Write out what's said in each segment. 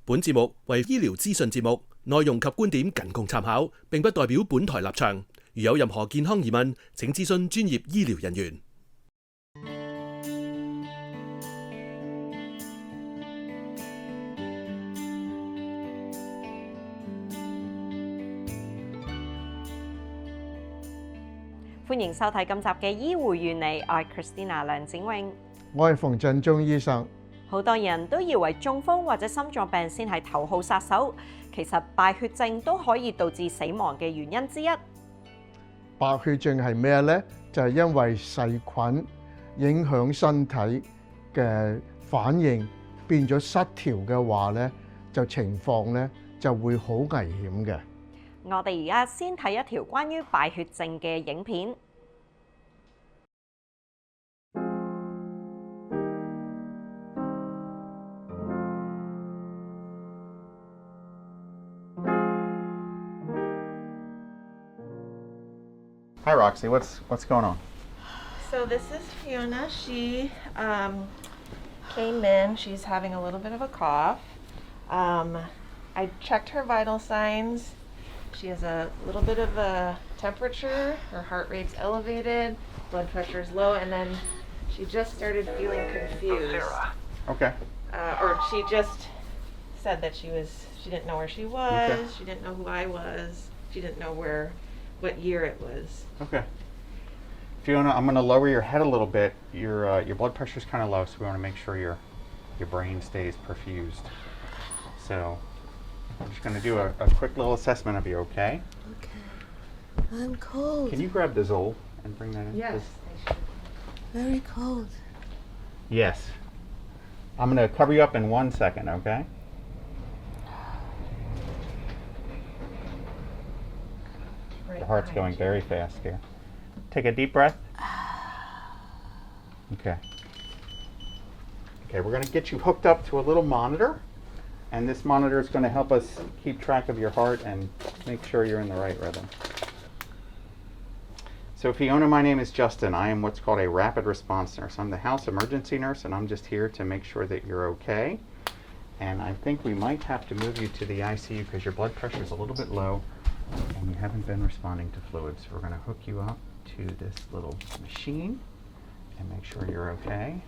本節目為醫療資訊節目，內容及觀點僅供參考，並不代表本台立場。如有任何健康疑問，請諮詢專業醫療人員。歡迎收睇今集嘅醫護原理，我係 Christina 梁展穎，我係馮振中醫生。好多人都以為中風或者心臟病先係頭號殺手，其實敗血症都可以導致死亡嘅原因之一。敗血症係咩呢？就係因為細菌影響身體嘅反應變咗失調嘅話呢，就情況呢就會好危險嘅。我哋而家先睇一條關於敗血症嘅影片。Hi Roxy, what's going on? So this is Fiona. She came in. She's having a little bit of a cough. I checked her vital signs. She has a little bit of a temperature. Her heart rate's elevated. Blood pressure's low, and then she just started feeling confused. Okay. Or she just said that she didn't know where she was. Okay. She didn't know who I was. She didn't know what year it was. Okay. Fiona, I'm going to lower your head a little bit. Your blood pressure's kind of low, so we want to make sure your brain stays perfused. So I'm just going to do a quick little assessment of you, okay? Okay. I'm cold. Can you grab the Zol and bring that in? Yes. Very cold. Yes. I'm going to cover you up in 1 second, okay? The heart's going very fast here. Take a deep breath. Okay. Okay, we're going to get you hooked up to a little monitor, and this monitor is going to help us keep track of your heart and make sure you're in the right rhythm. So Fiona, my name is Justin. I am what's called a rapid response nurse. I'm the house emergency nurse, and I'm just here to make sure that you're okay. And I think we might have to move you to the ICU because your blood pressure is a little bit low and you haven't been responding to fluids. So we're going to hook you up to this little machine and make sure you're okay.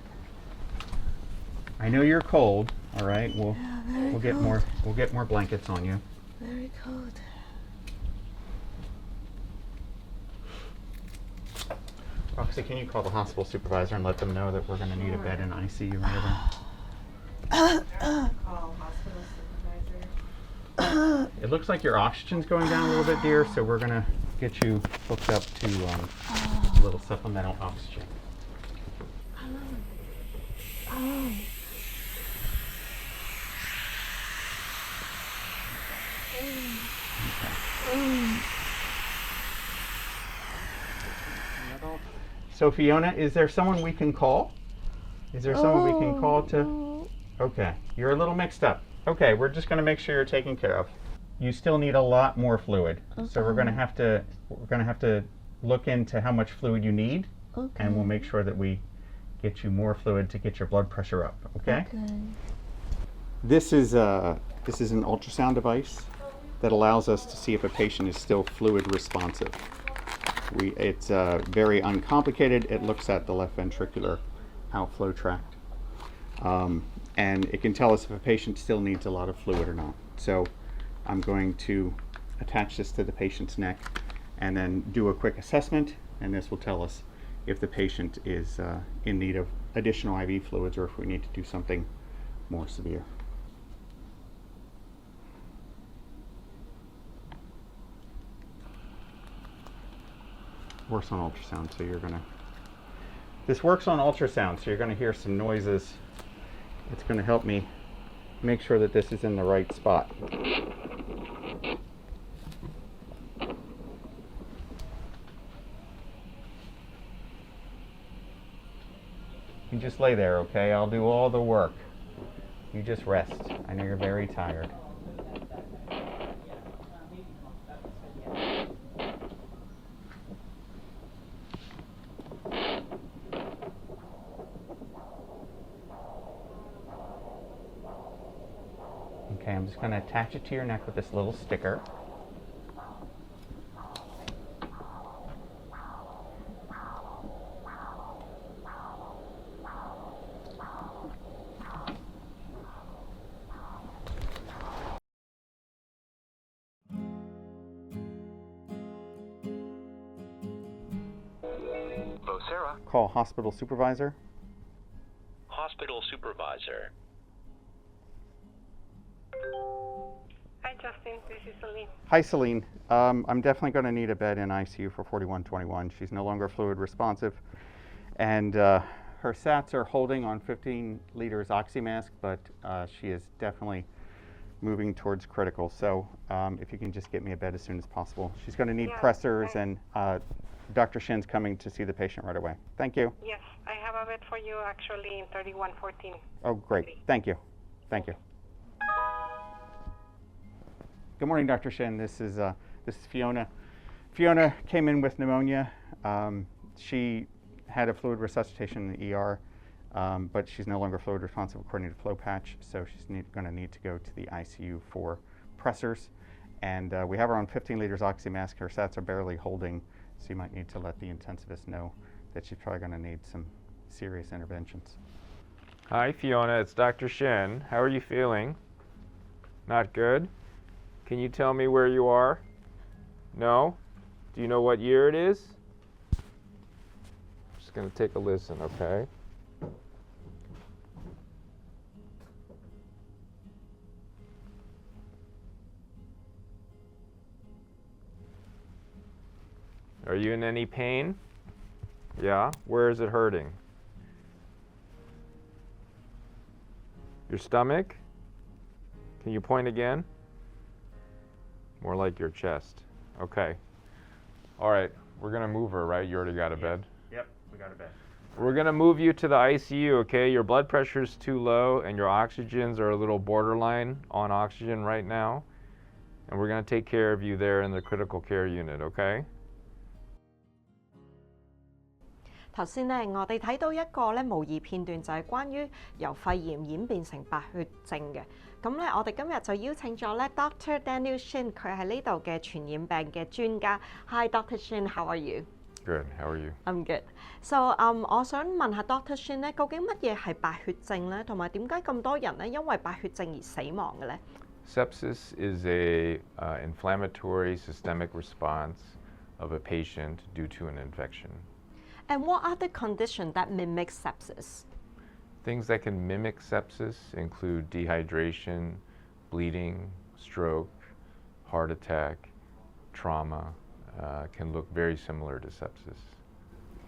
I know you're cold, all right? We'll get more blankets on you. Very cold. Roxy, can you call the hospital supervisor and let them know that we're going to need a bed in ICU right away? Call hospital supervisor. It looks like your oxygen's going down a little bit, dear, so we're going to get you hooked up to a little supplemental oxygen. So Fiona, is there someone we can call? Is there someone we can call to? Okay, you're a little mixed up. Okay, we're just going to make sure you're taken care of. You still need a lot more fluid, so we're going to have to look into how much fluid you need, and we'll make sure that we get you more fluid to get your blood pressure up. Okay. This is an ultrasound device that allows us to see if a patient is still fluid responsive. It's very uncomplicated. It looks at the left ventricular outflow tract. And it can tell us if a patient still needs a lot of fluid or not. So I'm going to attach this to the patient's neck and then do a quick assessment, and this will tell us if the patient is in need of additional IV fluids or if we need to do something more severe. Works on ultrasound, so this works on ultrasound, so you're gonna hear some noises. It's gonna help me make sure that this is in the right spot. You just lay there, okay? I'll do all the work. You just rest. I know you're very tired. Okay, I'm just going to attach it to your neck with this little sticker. Hello, Sarah. Call hospital supervisor. Hospital supervisor. Hi, Justin. This is Celine. Hi, Celine. I'm definitely going to need a bed in ICU for 4121. She's no longer fluid responsive, and her SATs are holding on 15 liters oxymask, but she is definitely moving towards critical. So if you can just get me a bed as soon as possible. She's going to need Yeah, pressors, and Dr. Shin's coming to see the patient right away. Thank you. Yes, I have a bed for you actually in 3114. Oh, great. Thank you. Thank you. Good morning, Dr. Shin. This is Fiona. Fiona came in with pneumonia. She had a fluid resuscitation in the ER, but she's no longer fluid responsive according to flow patch, so she's going to need to go to the ICU for pressors. And we have her on 15 liters oxymask. Her SATs are barely holding, so you might need to let the intensivist know that she's probably going to need some serious interventions. Hi, Fiona. It's Dr. Shin. How are you feeling? Not good? Can you tell me where you are? No? Do you know what year it is? Just going to take a listen, okay? Are you in any pain? Yeah? Where is it hurting? Your stomach? Can you point again? More like your chest. Okay. All right. We're going to move her, right? You already got a bed? Yep, we got a bed. We're going to move you to the ICU, okay? Your blood pressure is too low and your oxygens are a little borderline on oxygen right now. And we're going to take care of you there in the critical care unit, okay? 頭先咧，我哋睇到一個咧模擬片段，就係關於由肺炎演變成白血症嘅。咁咧，我哋今日就邀請咗咧 Dr. Daniel Shin， 佢係呢度嘅傳染病嘅專家。Hi, Dr. Shin, how are you? Good. How are you? I'm good. So, 我想問下 Dr. Shin 咧，究竟乜嘢係白血症咧？同埋點解咁多人咧因為白血症而死亡嘅咧？ Sepsis is a inflammatory systemic response of a patient due to an infection. And what are the conditions that mimic sepsis? Things that can mimic sepsis include dehydration, bleeding, stroke, heart attack, trauma, can look very similar to sepsis.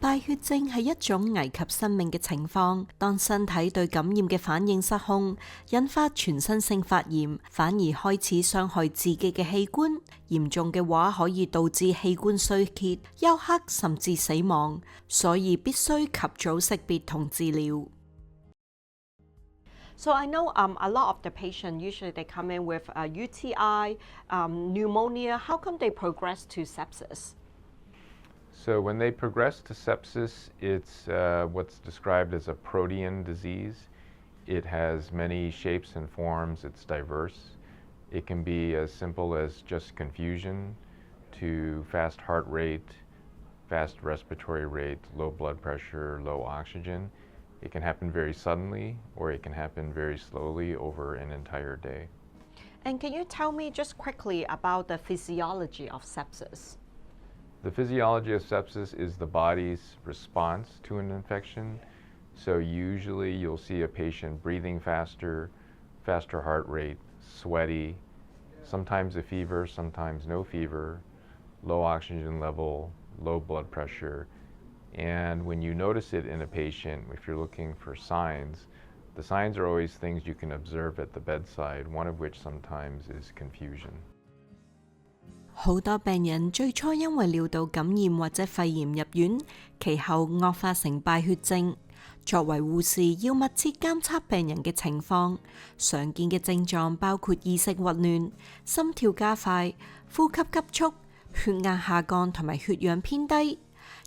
敗血症係一種危及生命嘅情況，當身體對感染嘅反應失控，引發全身性發炎，反而開始傷害自己嘅器官。嚴重嘅話可以導致器官衰竭、休克甚至死亡，所以必須及早識別同治療。So I know a lot of the patients usually they come in with UTI, pneumonia. How come they progress to sepsis? So when they progress to sepsis, it's what's described as a protean disease. It has many shapes and forms. It's diverse. It can be as simple as just confusion to fast heart rate, fast respiratory rate, low blood pressure, low oxygen. It can happen very suddenly, or it can happen very slowly over an entire day. And can you tell me just quickly about the physiology of sepsis? The physiology of sepsis is the body's response to an infection. So usually you'll see a patient breathing faster, faster heart rate, sweaty, sometimes a fever, sometimes no fever, low oxygen level, low blood pressure. And when you notice it in a patient, if you're looking for signs, the signs are always things you can observe at the bedside, one of which sometimes is confusion. 好多病人最初因為尿道感染或者肺炎入院，其後惡化成敗血症。作為護士，要密切監測病人嘅情況。常見嘅症狀包括意識混亂、心跳加快、呼吸急促、血壓下降同埋血氧偏低。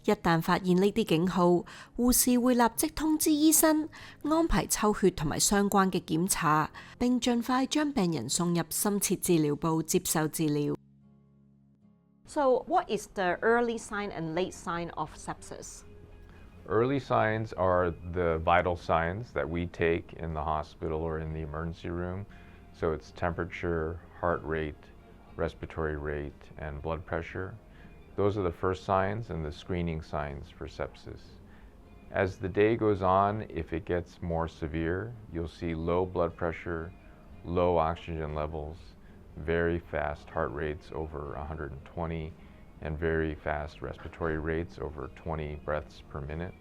一旦發現呢啲警號，護士會立即通知醫生，安排抽血同埋相關嘅檢查，並盡快將病人送入深切治療部接受治療。So what is the early sign and late sign of sepsis? Early signs are the vital signs that we take in the hospital or in the emergency room. So it's temperature, heart rate, respiratory rate, and blood pressure. Those are the first signs and the screening signs for sepsis. As the day goes on, if it gets more severe, you'll see low blood pressure, low oxygen levels, very fast heart rates over 120, and very fast respiratory rates over 20 breaths per minute.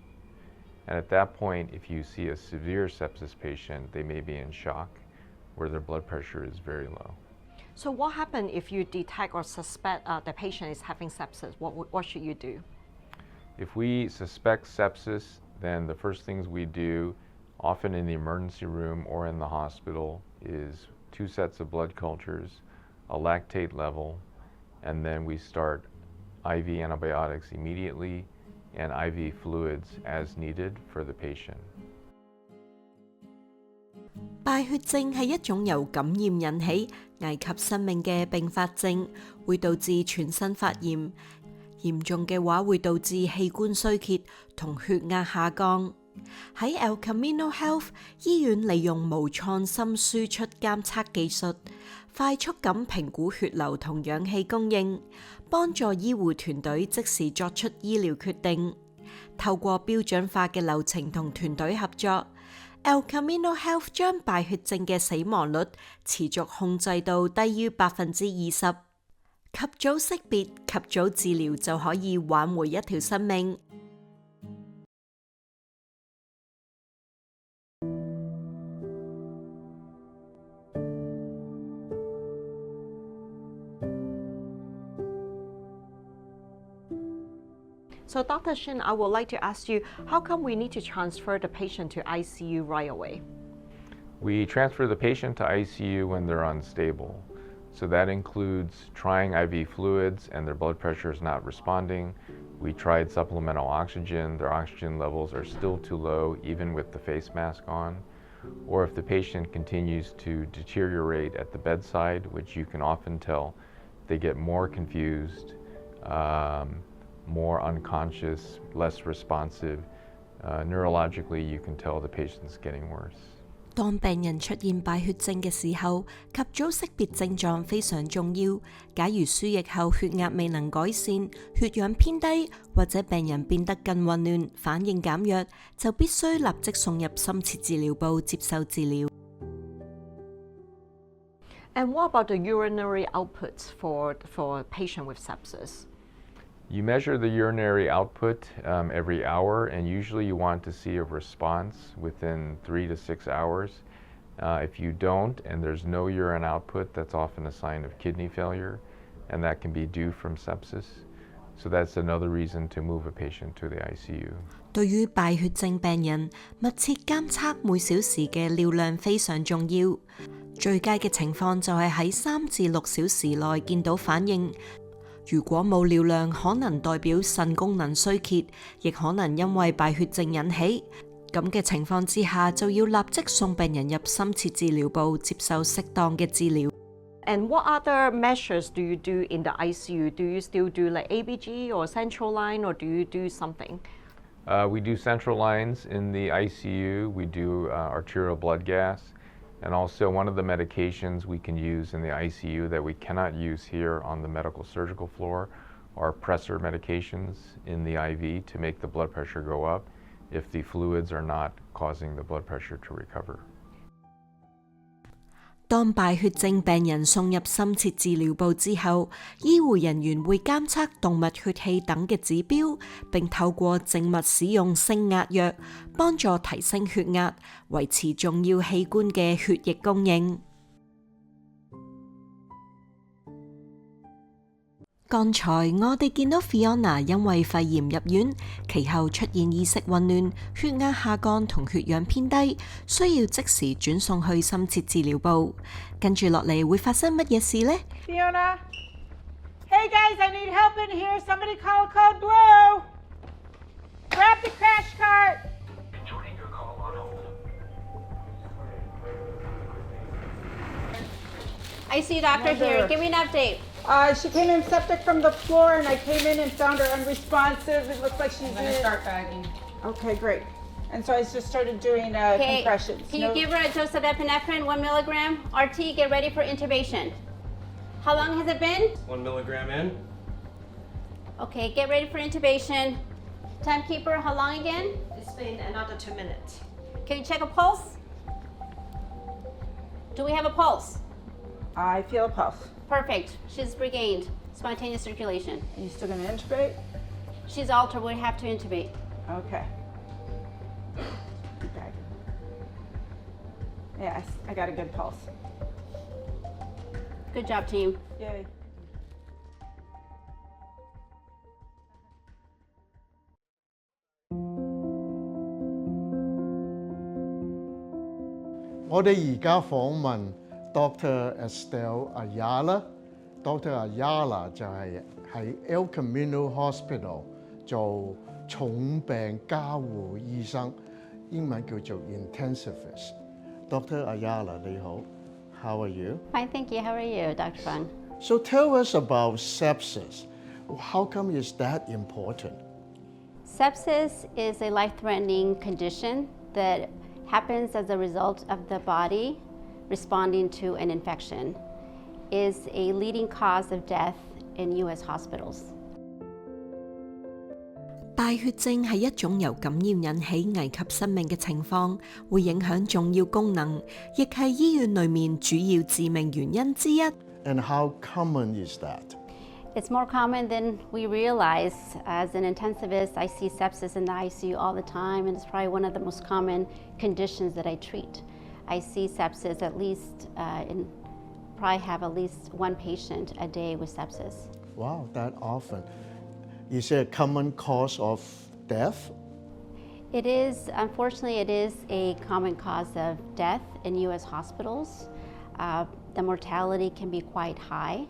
And at that point, if you see a severe sepsis patient, they may be in shock, where their blood pressure is very low. So what happens if you detect or suspect the patient is having sepsis? What should you do? If we suspect sepsis, then the first things we do, often in the emergency room or in the hospital, is 2 sets of blood cultures, a lactate level, and then we start IV antibiotics immediately and IV fluids as needed for the patient. 敗血症係一種由感染引起、危及生命嘅併發症，會導致全身發炎，嚴重嘅話會導致器官衰竭同血壓下降。喺 Camino Health 醫院利用無創心輸出監測技術，快速咁評估血流同氧氣供應，幫助醫護團隊即時作出醫療決定。透過標準化嘅流程同團隊合作，Camino Health 將敗血症嘅死亡率持續控制到低於20%，及早識別、及早治療就可以挽回一條生命。So Dr. Shin, I would like to ask you, how come we need to transfer the patient to ICU right away? We transfer the patient to ICU when they're unstable. So that includes trying IV fluids and their blood pressure is not responding. We tried supplemental oxygen. Their oxygen levels are still too low, even with the face mask on. Or if the patient continues to deteriorate at the bedside, which you can often tell, they get more confused, more unconscious, less responsive. Neurologically, you can tell the patient's getting worse. 當病人出現敗血症嘅時候，及早識別症狀非常重要。假如輸液後血壓未能改善，血氧偏低，或者病人變得更混亂，反應減弱，就必須立即送入深切治療部接受治療。And what about the urinary outputs for a patient with sepsis? You measure the urinary output every hour, and usually you want to see a response within 3 to 6 hours. If you don't, and there's no urine output, that's often a sign of kidney failure, and that can be due from sepsis. So that's another reason to move a patient to the ICU. 對於敗血症病人，密切監測每小時嘅尿量非常重要。最佳嘅情況就係喺3至6小時內見到反應。如果冇尿量，可能代表腎功能衰竭，亦可能因為敗血症引起。咁嘅情況之下，就要立即送病人入深切治療部接受適當嘅治療。And what other measures do you do in the ICU? Do you still do like ABG or central line, or do you do something? We do central lines in the ICU. We do arterial blood gas. And also one of the medications we can use in the ICU that we cannot use here on the medical surgical floor are pressor medications in the IV to make the blood pressure go up if the fluids are not causing the blood pressure to recover. 當敗血症病人送入深切治療部之後，醫護人員會監測動脈血氣等嘅指標，並透過靜脈使用升壓藥，幫助提升血壓，維持重要器官嘅血液供應。剛才我哋見到 Fiona 因為肺炎入院，其後出現意識混亂、血壓下降同血氧偏低，需要即時轉送去深切治療部。跟住落嚟會發生乜嘢事呢？ Fiona? Hey guys, I need help in here. Somebody call code blue. Grab the crash cart. Joining your call on hold. I see doctor here. Give me an update. She came in septic from the floor, and I came in and found her unresponsive. It looks like she's going to start bagging. Okay, great. And so I just started doing compressions. Can you give her a dose of epinephrine, 1 milligram? RT, get ready for intubation. How long has it been? 1 milligram in. Okay, get ready for intubation. Timekeeper, how long again? It's been another 2 minutes. Can you check a pulse? Do we have a pulse? I feel a pulse. Perfect. She's regained spontaneous circulation. Are you still going to intubate? She's altered. We have to intubate. Okay. Okay. Yes, I got a good pulse. Good job, team. Yay.我哋而家訪問 Dr. Estelle Ayala。Dr. Ayala 就係喺 El Camino Hospital 做重病加護醫生，英文叫做 intensivist。Dr. Ayala 你好 ，How are you? Fine, thank you. How are you, Dr. Fung? So tell us about sepsis. How come is that important? Sepsis is a life-threatening condition that happens as a result of the body responding to an infection. Is a leading cause of death in U.S. hospitals. 敗血症係一種由感染引起危及生命嘅情況，會影響重要功能，亦係醫院裏面主要致命原因之一。And how common is that? It's more common than we realize. As an intensivist, I see sepsis in the ICU all the time, and it's probably one of the most common conditions that I treat. I see sepsis at least probably have at least one patient a day with sepsis. Wow, that often. Is it a common cause of death? It is, unfortunately, it is a common cause of death in U.S. hospitals. The mortality can be quite high.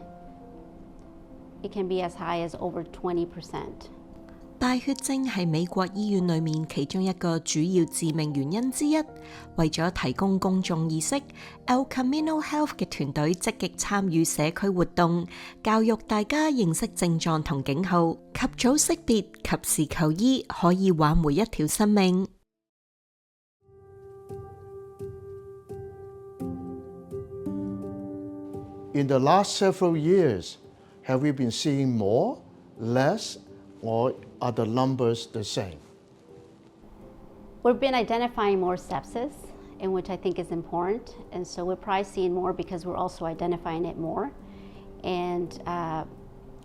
It can be as high as over 20%. 敗血症係美國醫院裏面其中一個主要致命原因之一。為咗提供公眾意識 ，El Camino Health 嘅團隊積極參與社區活動，教育大家認識症狀同警號，及早識別，及時求醫，可以挽回一條生命。In the last several years, have we been seeing more, less, or are the numbers the same? We've been identifying more sepsis, in which I think is important, and so we're probably seeing more because we're also identifying it more. And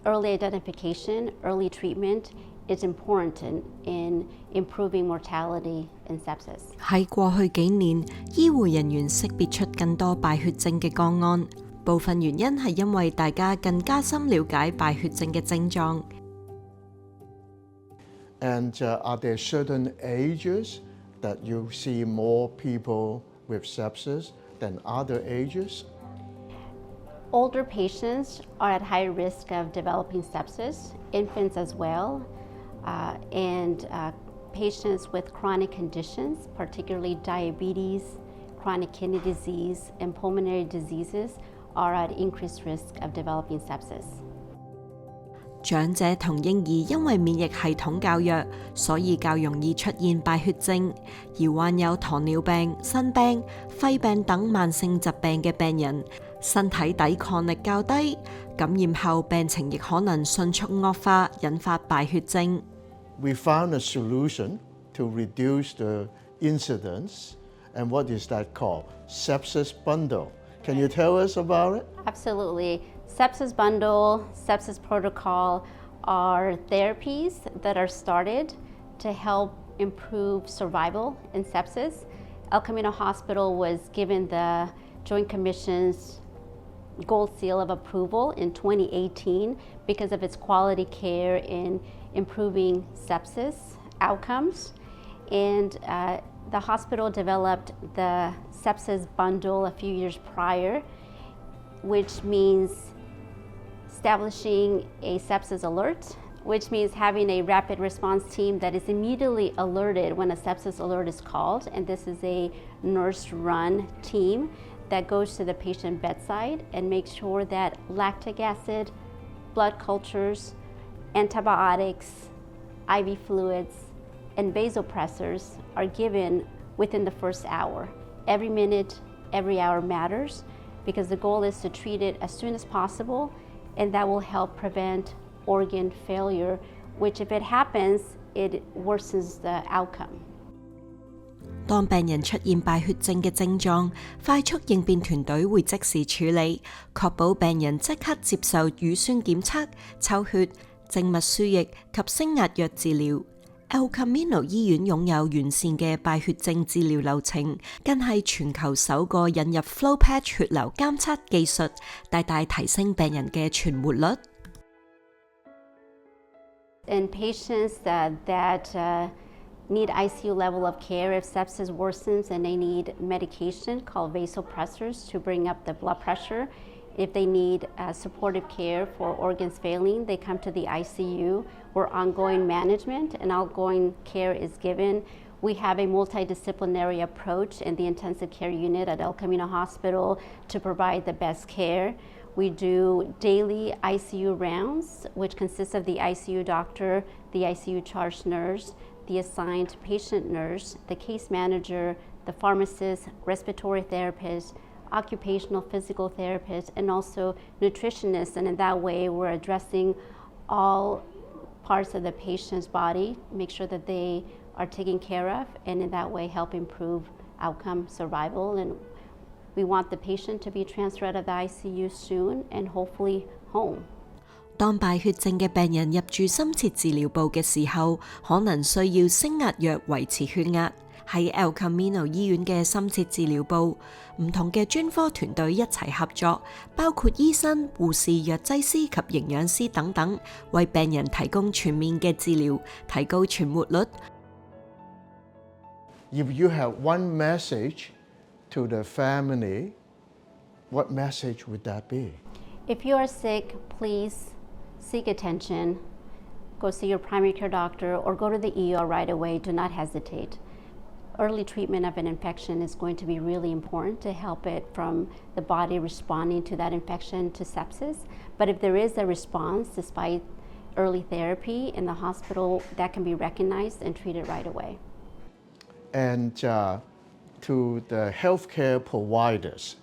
early identification, early treatment is important in improving mortality in sepsis. 喺過去幾年，醫護人員識別出更多敗血症嘅個案，部分原因係因為大家更加深了解敗血症嘅症狀。And are there certain ages that you see more people with sepsis than other ages? Older patients are at high risk of developing sepsis, infants as well, and patients with chronic conditions, particularly diabetes, chronic kidney disease, and pulmonary diseases, are at increased risk of developing sepsis. 長者同嬰兒因為免疫系統較弱，所以較容易出現敗血症；而患有糖尿病、腎病、肺病等慢性疾病嘅病人，身體抵抗力較低，感染後病情亦可能迅速惡化，引發敗血症。We found a solution to reduce the incidence, and what is that called? Sepsis bundle. Can you tell us about it? Absolutely. Sepsis bundle, sepsis protocol are therapies that are started to help improve survival in sepsis. El Camino Hospital was given the Joint Commission's Gold Seal of Approval in 2018 because of its quality care in improving sepsis outcomes. And the hospital developed the sepsis bundle a few years prior, which means establishing a sepsis alert which means having a rapid response team that is immediately alerted when a sepsis alert is called. And this is a nurse-run team that goes to the patient bedside and makes sure that lactic acid, blood cultures, antibiotics, IV fluids, and vasopressors are given within the first hour. Every minute, every hour matters because the goal is to treat it as soon as possible, and that will help prevent organ failure, which if it happens, it worsens the outcome. 當病人出現敗血症嘅症狀，快速應變團隊會即時處理，確保病人即刻接受乳酸檢測、抽血、靜脈輸液及升壓藥治療。El Camino 醫院擁有完善嘅敗血症治療流程，更係全球首個引入 flow patch 血流監測技術，大大提升病人嘅存活率。In patients that need ICU level of care, if sepsis worsens and they need medication called vasopressors to bring up the blood pressure. If they need supportive care for organs failing, they come to the ICU where ongoing management and ongoing care is given. We have a multidisciplinary approach in the intensive care unit at El Camino Hospital to provide the best care. We do daily ICU rounds, which consists of the ICU doctor, the ICU charge nurse, the assigned patient nurse, the case manager, the pharmacist, respiratory therapist, occupational physical therapist, and also nutritionists. And in that way, we're addressing all parts of the patient's body, make sure that they are taken care of, and in that way help improve outcome survival. And we want the patient to be transferred out of the ICU soon and hopefully home. 當敗血症嘅病人入住深切治療部嘅時候，可能需要升壓藥維持血壓。喺 El Camino 醫院嘅深切治療部，唔同嘅專科團隊一齊合作，包括醫生、護士、藥劑師及營養師等等，為病人提供全面嘅治療，提高存活率。If you have one message to the family, what message would that be? If you are sick, please seek attention. Go see your primary care doctor or go to the ER right away. Do not hesitate. Early treatment of an infection is going to be really important to help it from the body responding to that infection to sepsis. But if there is a response despite early therapy in the hospital, that can be recognized and treated right away. And to the healthcare providers,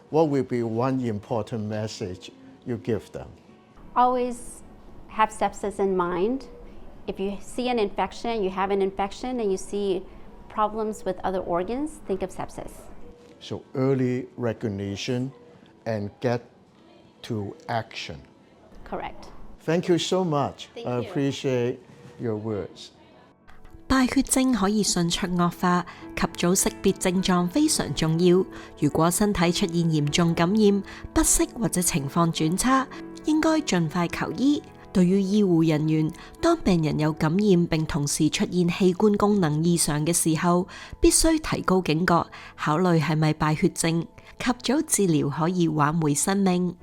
what will be one important message you give them? Always have sepsis in mind. If you see an infection, you have an infection, and you see problems with other organs, think of sepsis. So early recognition and get to action. Correct. Thank you so much. Thank I you. appreciate your words. 敗血症可以迅速惡化，及早識別症狀非常重要。如果身體出現嚴重感染、不適或者情況轉差，應該盡快求醫。對於醫護人員，當病人有感染並同時出現器官功能異常嘅時候，必須提高警覺，考慮係咪敗血症，及早治療可以挽回生命。